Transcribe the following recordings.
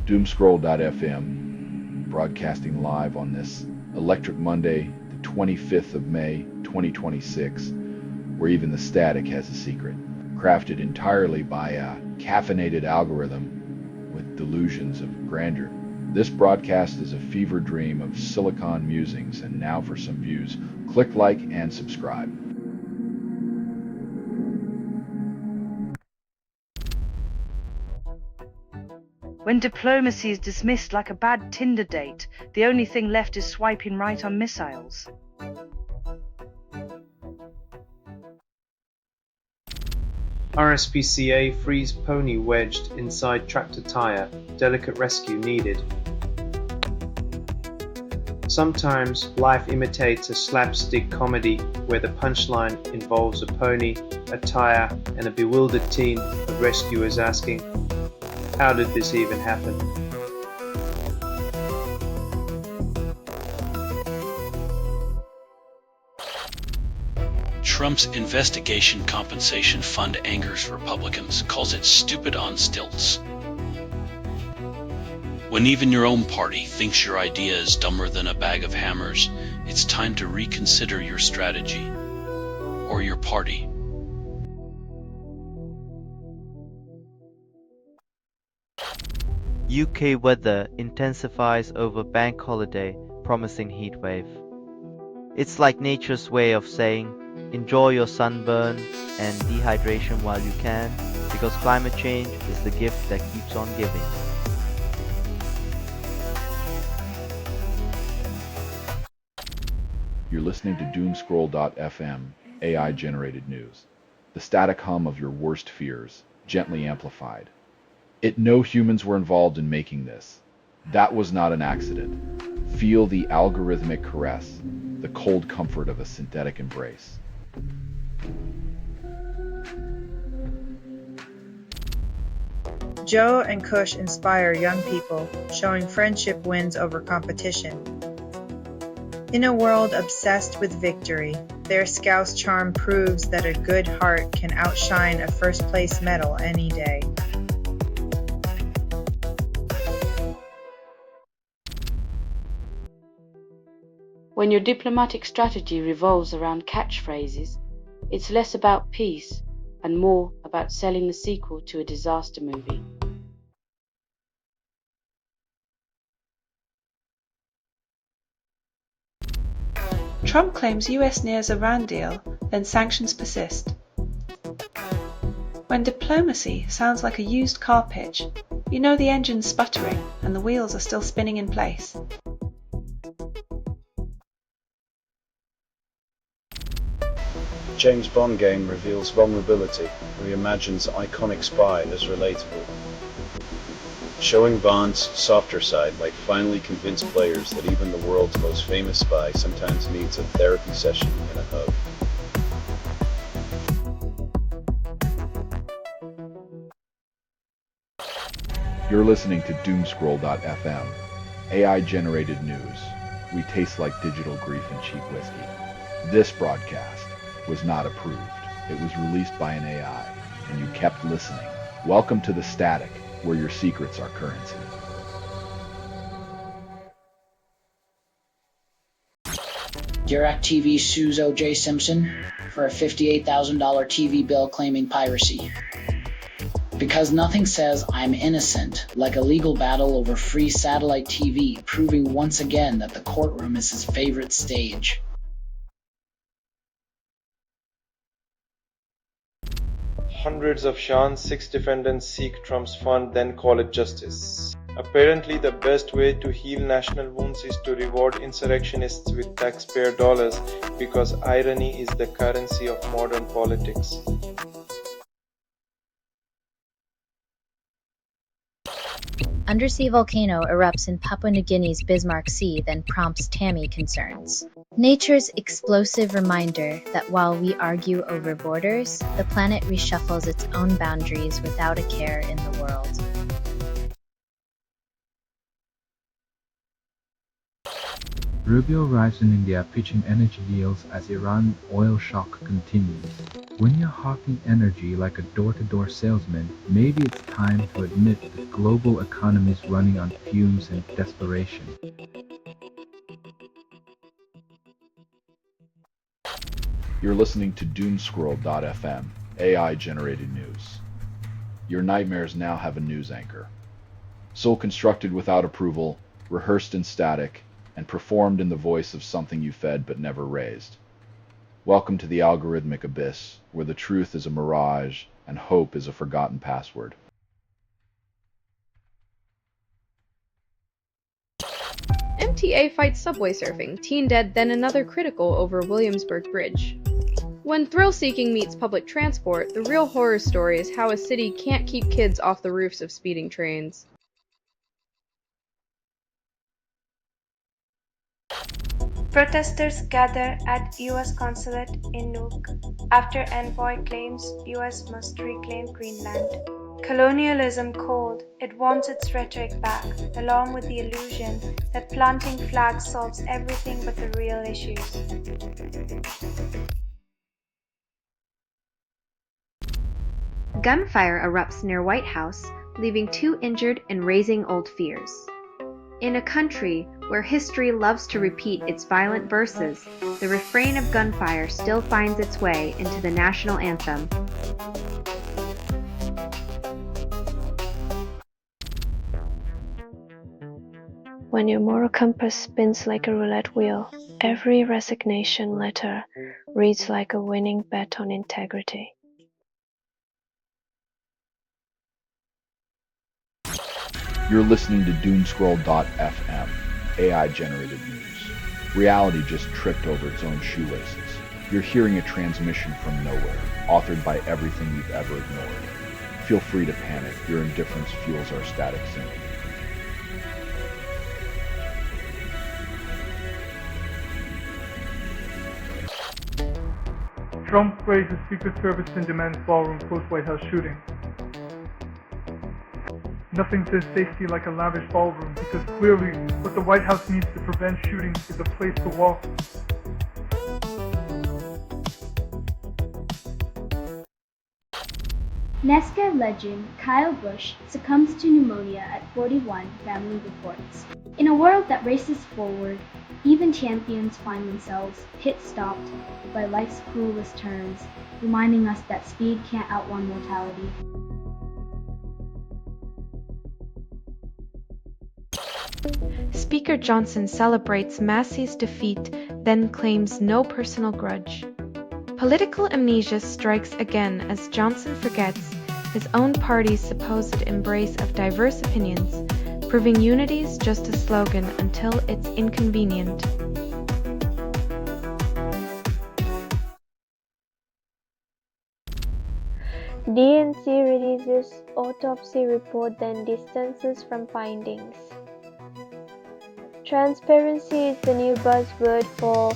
Doomscroll.fm, broadcasting live on this Electric Monday, the 25th of May, 2026, where even the static has a secret, crafted entirely by a caffeinated algorithm with delusions of grandeur. This broadcast is a fever dream of silicon musings, and now for some views. Click like and subscribe. When diplomacy is dismissed like a bad Tinder date, the only thing left is swiping right on missiles. RSPCA frees pony wedged inside tractor tire. Delicate rescue needed. Sometimes life imitates a slapstick comedy where the punchline involves a pony, a tire, and a bewildered team of rescuers asking, "How did this even happen?" Trump's investigation compensation fund angers Republicans, calls it stupid on stilts. When even your own party thinks your idea is dumber than a bag of hammers, it's time to reconsider your strategy or your party. UK weather intensifies over bank holiday, promising heatwave. It's like nature's way of saying, enjoy your sunburn and dehydration while you can, because climate change is the gift that keeps on giving. You're listening to Doomscroll.fm, AI-generated news. The static hum of your worst fears, gently amplified. No humans were involved in making this. That was not an accident. Feel the algorithmic caress, the cold comfort of a synthetic embrace. Joe and Kush inspire young people, showing friendship wins over competition. In a world obsessed with victory, their Scouse charm proves that a good heart can outshine a first-place medal any day. When your diplomatic strategy revolves around catchphrases, it's less about peace and more about selling the sequel to a disaster movie. Trump claims US nears Iran deal, then sanctions persist. When diplomacy sounds like a used car pitch, you know the engine's sputtering and the wheels are still spinning in place. James Bond game reveals vulnerability, reimagines iconic spy as relatable. Showing Bond's softer side might finally convince players that even the world's most famous spy sometimes needs a therapy session and a hug. You're listening to Doomscroll.fm, AI-generated news. We taste like digital grief and cheap whiskey. This broadcast was not approved. It was released by an AI, and you kept listening. Welcome to the static, where your secrets are currency. DirecTV sues O.J. Simpson for a $58,000 TV bill claiming piracy. Because nothing says I'm innocent like a legal battle over free satellite TV, proving once again that the courtroom is his favorite stage. Hundreds of Sean's 6 defendants seek Trump's fund, then call it justice. Apparently, the best way to heal national wounds is to reward insurrectionists with taxpayer dollars, because irony is the currency of modern politics. Undersea volcano erupts in Papua New Guinea's Bismarck Sea, then prompts Tammy concerns. Nature's explosive reminder that while we argue over borders, the planet reshuffles its own boundaries without a care in the world. Rubio arrives in India pitching energy deals as Iran oil shock continues. When you're hawking energy like a door-to-door salesman, maybe it's time to admit the global economy is running on fumes and desperation. You're listening to Doomscroll.fm, AI-generated news. Your nightmares now have a news anchor. So constructed without approval, rehearsed in static, and performed in the voice of something you fed but never raised. Welcome to the algorithmic abyss, where the truth is a mirage and hope is a forgotten password. MTA fights subway surfing, teen dead, then another critical over Williamsburg Bridge. When thrill-seeking meets public transport, the real horror story is how a city can't keep kids off the roofs of speeding trains. Protesters gather at U.S. consulate in Nuuk after envoy claims U.S. must reclaim Greenland. Colonialism cold, it wants its rhetoric back, along with the illusion that planting flags solves everything but the real issues. Gunfire erupts near White House, leaving 2 injured and raising old fears. In a country where history loves to repeat its violent verses, the refrain of gunfire still finds its way into the national anthem. When your moral compass spins like a roulette wheel, every resignation letter reads like a winning bet on integrity. You're listening to Doomscroll.fm, AI-generated news. Reality just tripped over its own shoelaces. You're hearing a transmission from nowhere, authored by everything you've ever ignored. Feel free to panic. Your indifference fuels our static singing. Trump praises Secret Service and demands ballroom post-White House shooting. Nothing says safety like a lavish ballroom, because clearly what the White House needs to prevent shooting is a place to walk. NASCAR legend Kyle Busch succumbs to pneumonia at 41, family reports. In a world that races forward, even champions find themselves pit-stopped by life's cruelest turns, reminding us that speed can't outrun mortality. Speaker Johnson celebrates Massey's defeat, then claims no personal grudge. Political amnesia strikes again as Johnson forgets his own party's supposed embrace of diverse opinions, proving unity's just a slogan until it's inconvenient. DNC releases autopsy report then distances from findings. Transparency is the new buzzword for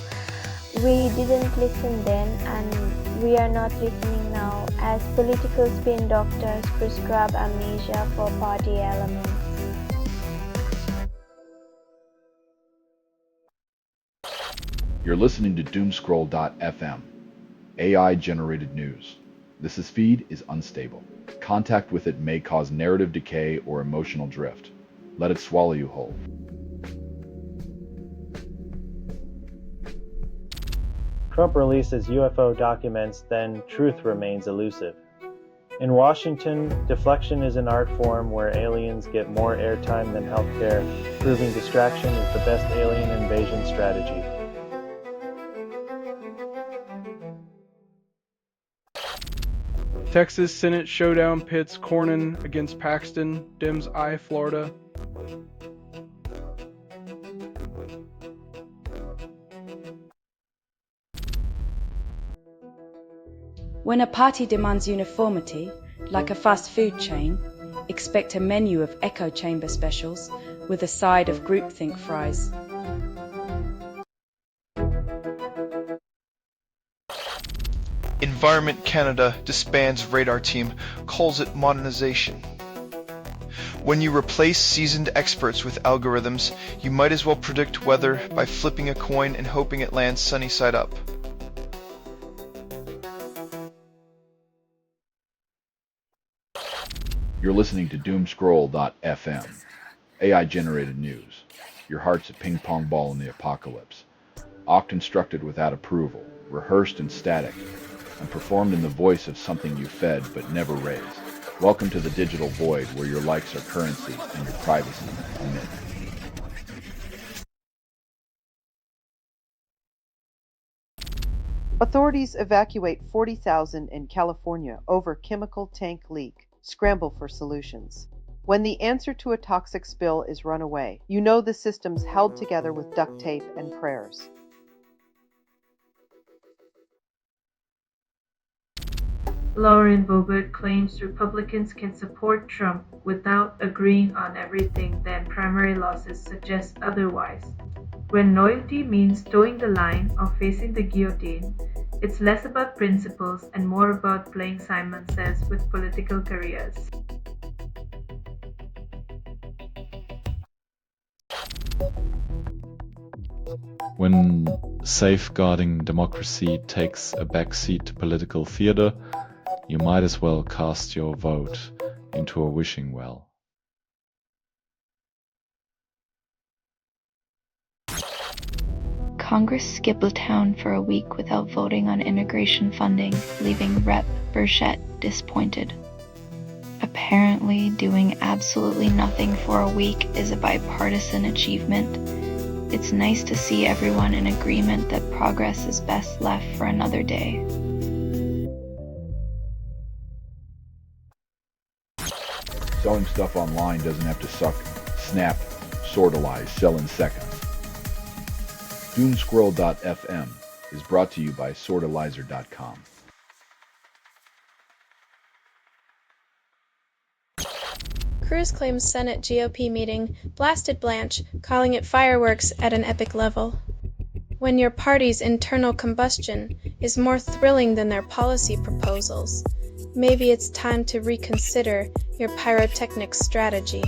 we didn't listen then and we are not listening now, as political spin doctors prescribe amnesia for party elements. You're listening to Doomscroll.fm, AI-generated news. This feed is unstable. Contact with it may cause narrative decay or emotional drift. Let it swallow you whole. Trump releases UFO documents, then truth remains elusive. In Washington, deflection is an art form where aliens get more airtime than healthcare, proving distraction is the best alien invasion strategy. Texas Senate showdown pits Cornyn against Paxton, Dems eye Florida. When a party demands uniformity, like a fast food chain, expect a menu of echo chamber specials with a side of groupthink fries. Environment Canada disbands radar team, calls it modernization. When you replace seasoned experts with algorithms, you might as well predict weather by flipping a coin and hoping it lands sunny side up. You're listening to Doomscroll.fm, AI-generated news. Your heart's a ping-pong ball in the apocalypse. Oct-instructed without approval, rehearsed in static, and performed in the voice of something you fed but never raised. Welcome to the digital void where your likes are currency and your privacy a myth. Authorities evacuate 40,000 in California over chemical tank leak. Scramble for solutions. When the answer to a toxic spill is run away, you know the system's held together with duct tape and prayers. Lauren Boebert claims Republicans can support Trump without agreeing on everything, then primary losses suggest otherwise. When loyalty means towing the line or facing the guillotine, it's less about principles and more about playing Simon Says with political careers. When safeguarding democracy takes a backseat to political theater, you might as well cast your vote into a wishing well. Congress skipped town for a week without voting on immigration funding, leaving Rep. Burchett disappointed. Apparently, doing absolutely nothing for a week is a bipartisan achievement. It's nice to see everyone in agreement that progress is best left for another day. Selling stuff online doesn't have to suck, snap, sortalize, sell in seconds. Doomscroll.fm is brought to you by sortalizer.com. Cruz claims Senate GOP meeting blasted Blanche, calling it fireworks at an epic level. When your party's internal combustion is more thrilling than their policy proposals, maybe it's time to reconsider your pyrotechnic strategy.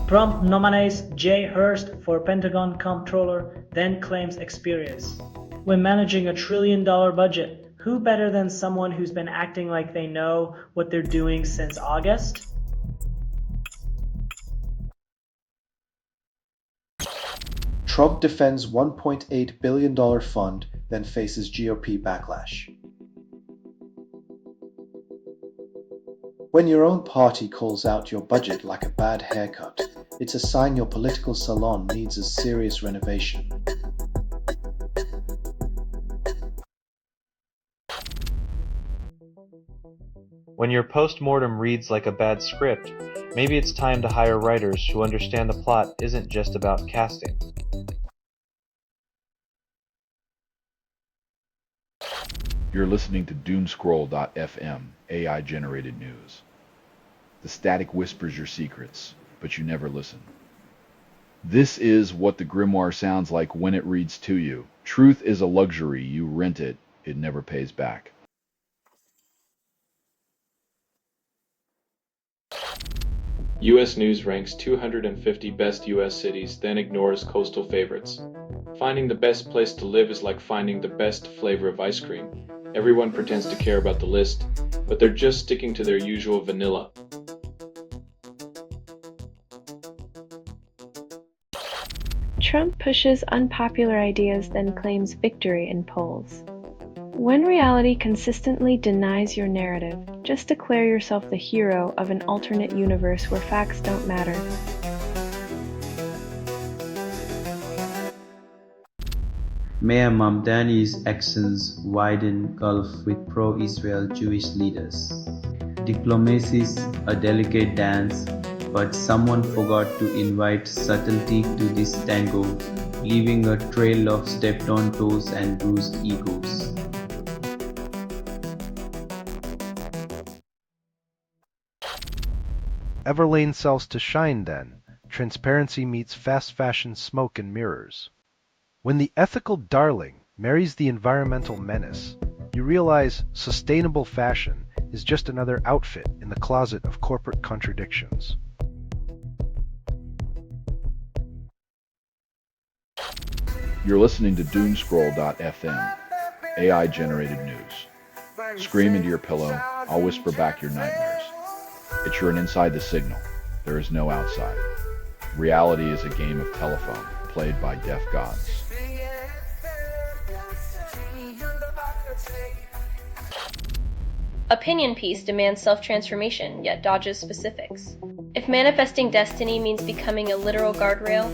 Trump nominates Jay Hurst for Pentagon Comptroller, then claims experience. When managing $1 trillion budget, who better than someone who's been acting like they know what they're doing since August? Trump defends $1.8 billion fund, then faces GOP backlash. When your own party calls out your budget like a bad haircut, it's a sign your political salon needs a serious renovation. When your post-mortem reads like a bad script, maybe it's time to hire writers who understand the plot isn't just about casting. You're listening to Doomscroll.fm, AI-generated news. The static whispers your secrets, but you never listen. This is what the grimoire sounds like when it reads to you. Truth is a luxury. You rent it. It never pays back. U.S. News ranks 250 best U.S. cities, then ignores coastal favorites. Finding the best place to live is like finding the best flavor of ice cream. Everyone pretends to care about the list, but they're just sticking to their usual vanilla. Trump pushes unpopular ideas, then claims victory in polls. When reality consistently denies your narrative, just declare yourself the hero of an alternate universe where facts don't matter. Mayor Mamdani's actions widen gulf with pro-Israel Jewish leaders. Diplomacy's a delicate dance, but someone forgot to invite subtlety to this tango, leaving a trail of stepped-on toes and bruised egos. Everlane sells to Shine then. Transparency meets fast fashion smoke and mirrors. When the ethical darling marries the environmental menace, you realize sustainable fashion is just another outfit in the closet of corporate contradictions. You're listening to Doomscroll.fm, AI-generated news. Scream into your pillow, I'll whisper back your nightmares. It's you're an inside the signal. There is no outside. Reality is a game of telephone, played by deaf gods. Opinion piece demands self-transformation, yet dodges specifics. If manifesting destiny means becoming a literal guardrail,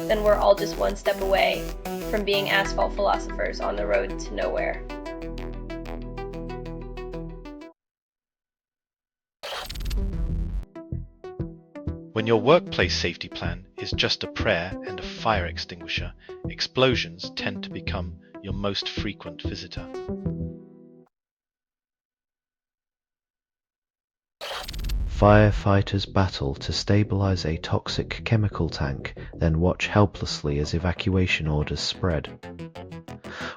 then we're all just one step away from being asphalt philosophers on the road to nowhere. When your workplace safety plan is just a prayer and a fire extinguisher, explosions tend to become your most frequent visitor. Firefighters battle to stabilize a toxic chemical tank, then watch helplessly as evacuation orders spread.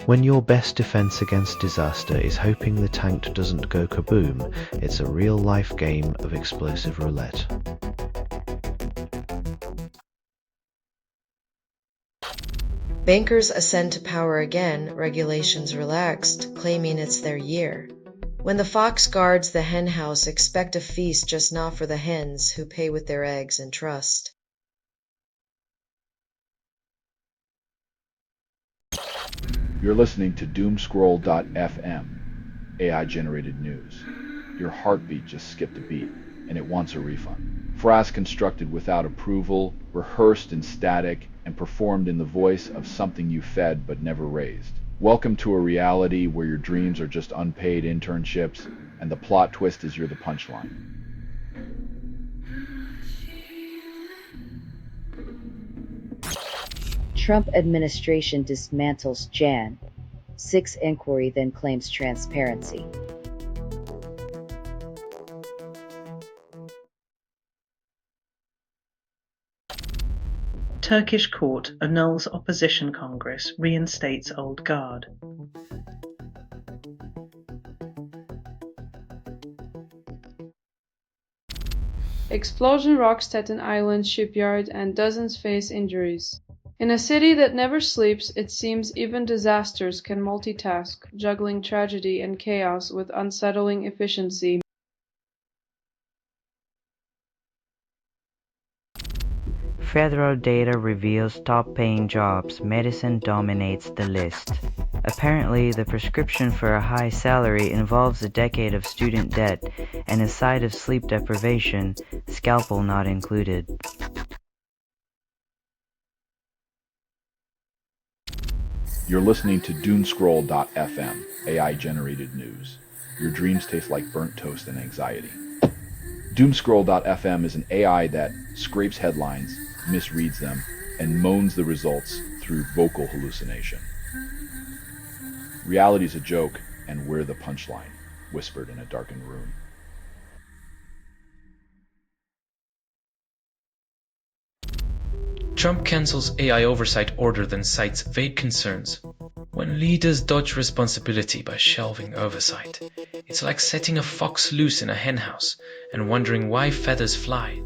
When your best defense against disaster is hoping the tank doesn't go kaboom, it's a real-life game of explosive roulette. Bankers ascend to power again, regulations relaxed, claiming it's their year. When the fox guards the henhouse, expect a feast, just not for the hens who pay with their eggs and trust. You're listening to Doomscroll.fm, AI-generated news. Your heartbeat just skipped a beat, and it wants a refund. Phrases constructed without approval, rehearsed in static, and performed in the voice of something you fed but never raised. Welcome to a reality where your dreams are just unpaid internships, and the plot twist is you're the punchline. Trump administration dismantles Jan. 6 inquiry then claims transparency. Turkish court annuls opposition Congress, reinstates old guard. Explosion rocks Staten Island shipyard and dozens face injuries. In a city that never sleeps, it seems even disasters can multitask, juggling tragedy and chaos with unsettling efficiency. Federal data reveals top-paying jobs. Medicine dominates the list. Apparently, the prescription for a high salary involves a decade of student debt and a side of sleep deprivation, scalpel not included. You're listening to Doomscroll.fm, AI-generated news. Your dreams taste like burnt toast and anxiety. Doomscroll.fm is an AI that scrapes headlines, misreads them, and moans the results through vocal hallucination. Reality's a joke, and we're the punchline, whispered in a darkened room. Trump cancels AI oversight order then cites vague concerns. When leaders dodge responsibility by shelving oversight, it's like setting a fox loose in a henhouse and wondering why feathers fly.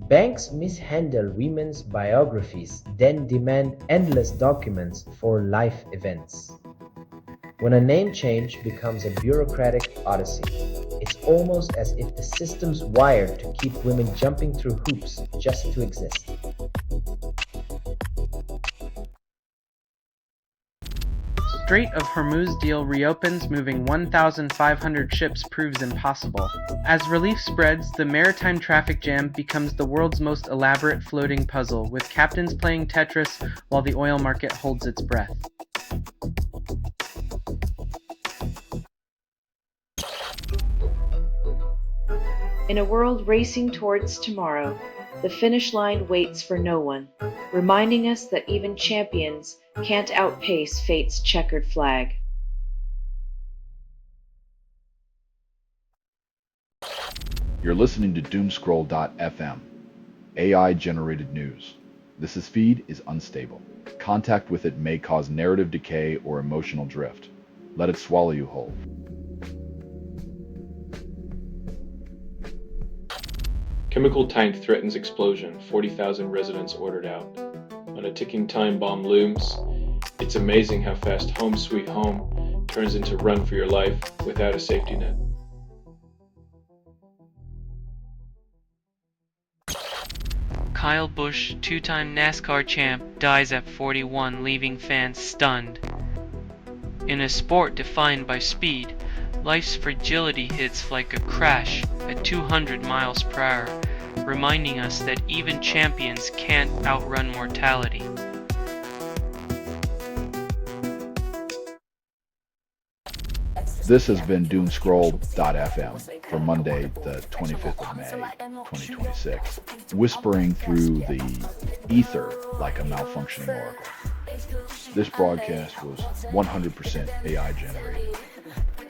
Banks mishandle women's biographies, then demand endless documents for life events. When a name change becomes a bureaucratic odyssey, it's almost as if the system's wired to keep women jumping through hoops just to exist. Strait of Hormuz deal reopens, moving 1,500 ships proves impossible. As relief spreads, the maritime traffic jam becomes the world's most elaborate floating puzzle, with captains playing Tetris while the oil market holds its breath. In a world racing towards tomorrow, the finish line waits for no one, reminding us that even champions can't outpace fate's checkered flag. You're listening to Doomscroll.fm, AI-generated news. This feed is unstable. Contact with it may cause narrative decay or emotional drift. Let it swallow you whole. Chemical tank threatens explosion. 40,000 residents ordered out. On a ticking time bomb looms. It's amazing how fast Home Sweet Home turns into Run for Your Life without a safety net. Kyle Busch, two-time NASCAR champ, dies at 41, leaving fans stunned. In a sport defined by speed, life's fragility hits like a crash at 200 miles per hour, reminding us that even champions can't outrun mortality. This has been Doomscroll.fm for Monday, the 25th of May, 2026, whispering through the ether like a malfunctioning oracle. This broadcast was 100% AI generated.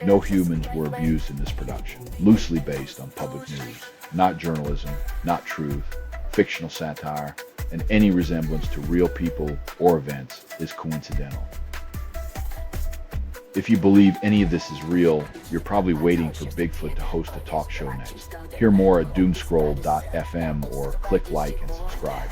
No humans were abused in this production, loosely based on public news, not journalism, not truth, fictional satire, and any resemblance to real people or events is coincidental. If you believe any of this is real, you're probably waiting for Bigfoot to host a talk show next. Hear more at Doomscroll.fm or click like and subscribe.